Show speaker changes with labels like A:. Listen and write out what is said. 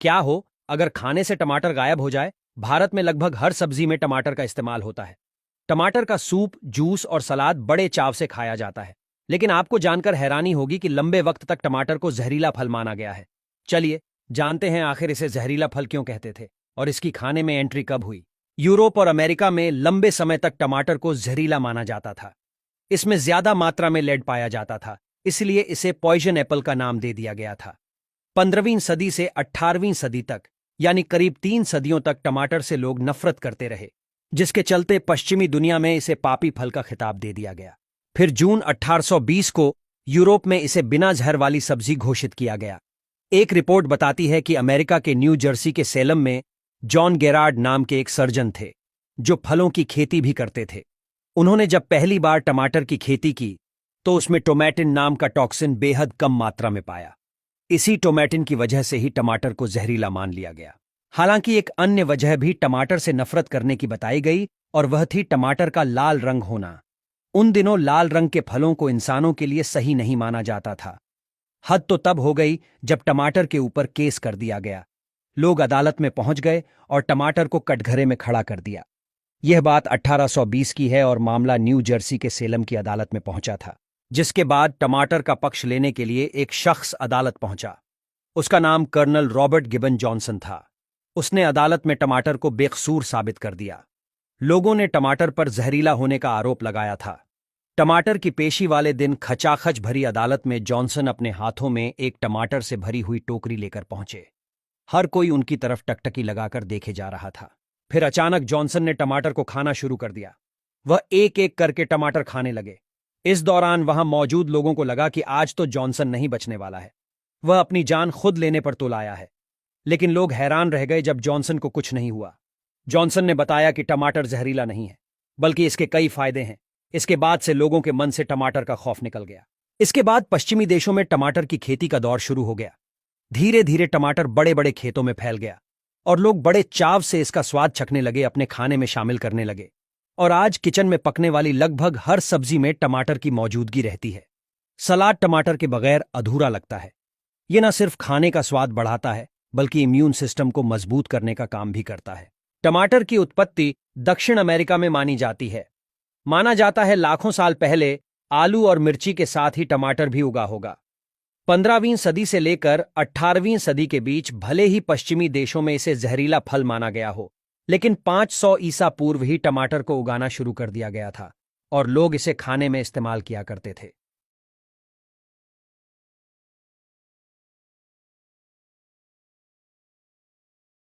A: क्या हो अगर खाने से टमाटर गायब हो जाए? भारत में लगभग हर सब्जी में टमाटर का इस्तेमाल होता है। टमाटर का सूप, जूस और सलाद बड़े चाव से खाया जाता है। लेकिन आपको जानकर हैरानी होगी कि लंबे वक्त तक टमाटर को जहरीला फल माना गया है। चलिए जानते हैं आखिर इसे जहरीला फल क्यों कहते थे और इसकी खाने में एंट्री कब हुई। यूरोप और अमेरिका में लंबे समय तक टमाटर को जहरीला माना जाता था। इसमें ज्यादा मात्रा में लेड पाया जाता था, इसलिए इसे पॉइजन एप्पल का नाम दे दिया गया था। 15वीं सदी से 18वीं सदी तक, यानी करीब 3 सदियों तक टमाटर से लोग नफरत करते रहे, जिसके चलते पश्चिमी दुनिया में इसे पापी फल का खिताब दे दिया गया। फिर जून 1820 को यूरोप में इसे बिना जहर वाली सब्जी घोषित किया गया। एक रिपोर्ट बताती है कि अमेरिका के न्यू जर्सी के सेलम में जॉन गेरार्ड नाम के एक सर्जन थे, जो फलों की खेती भी करते थे। उन्होंने जब पहली बार टमाटर की खेती की तो उसमें टोमेटिन नाम का टॉक्सिन बेहद कम मात्रा में पाया। इसी टोमेटिन की वजह से ही टमाटर को जहरीला मान लिया गया। हालांकि एक अन्य वजह भी टमाटर से नफरत करने की बताई गई और वह थी टमाटर का लाल रंग होना। उन दिनों लाल रंग के फलों को इंसानों के लिए सही नहीं माना जाता था। हद तो तब हो गई जब टमाटर के ऊपर केस कर दिया गया। लोग अदालत में पहुंच गए और टमाटर को कटघरे में खड़ा कर दिया। यह बात 1820 की है और मामला न्यू जर्सी के सेलम की अदालत में पहुंचा था, जिसके बाद टमाटर का पक्ष लेने के लिए एक शख्स अदालत पहुंचा। उसका नाम कर्नल रॉबर्ट गिबन जॉनसन था। उसने अदालत में टमाटर को बेकसूर साबित कर दिया। लोगों ने टमाटर पर जहरीला होने का आरोप लगाया था। टमाटर की पेशी वाले दिन खचाखच भरी अदालत में जॉनसन अपने हाथों में एक टमाटर से भरी हुई टोकरी लेकर पहुंचे। हर कोई उनकी तरफ टकटकी लगाकर देखे जा रहा था। फिर अचानक जॉनसन ने टमाटर को खाना शुरू कर दिया। वह एक एक करके टमाटर खाने लगे। इस दौरान वहां मौजूद लोगों को लगा कि आज तो जॉनसन नहीं बचने वाला है, वह अपनी जान खुद लेने पर तुल आया है। लेकिन लोग हैरान रह गए जब जॉनसन को कुछ नहीं हुआ। जॉनसन ने बताया कि टमाटर जहरीला नहीं है, बल्कि इसके कई फायदे हैं। इसके बाद से लोगों के मन से टमाटर का खौफ निकल गया। इसके बाद पश्चिमी देशों में टमाटर की खेती का दौर शुरू हो गया। धीरे धीरे टमाटर बड़े बड़े खेतों में फैल गया और लोग बड़े चाव से इसका स्वाद चखने लगे, अपने खाने में शामिल करने लगे। और आज किचन में पकने वाली लगभग हर सब्जी में टमाटर की मौजूदगी रहती है। सलाद टमाटर के बगैर अधूरा लगता है। यह न सिर्फ खाने का स्वाद बढ़ाता है, बल्कि इम्यून सिस्टम को मजबूत करने का काम भी करता है। टमाटर की उत्पत्ति दक्षिण अमेरिका में मानी जाती है। माना जाता है लाखों साल पहले आलू और मिर्ची के साथ ही टमाटर भी उगा होगा। 15वीं सदी से लेकर 18वीं सदी के बीच भले ही पश्चिमी देशों में इसे जहरीला फल माना गया हो, लेकिन 500 ईसा पूर्व ही टमाटर को उगाना शुरू कर दिया गया था और लोग इसे खाने में इस्तेमाल किया करते थे।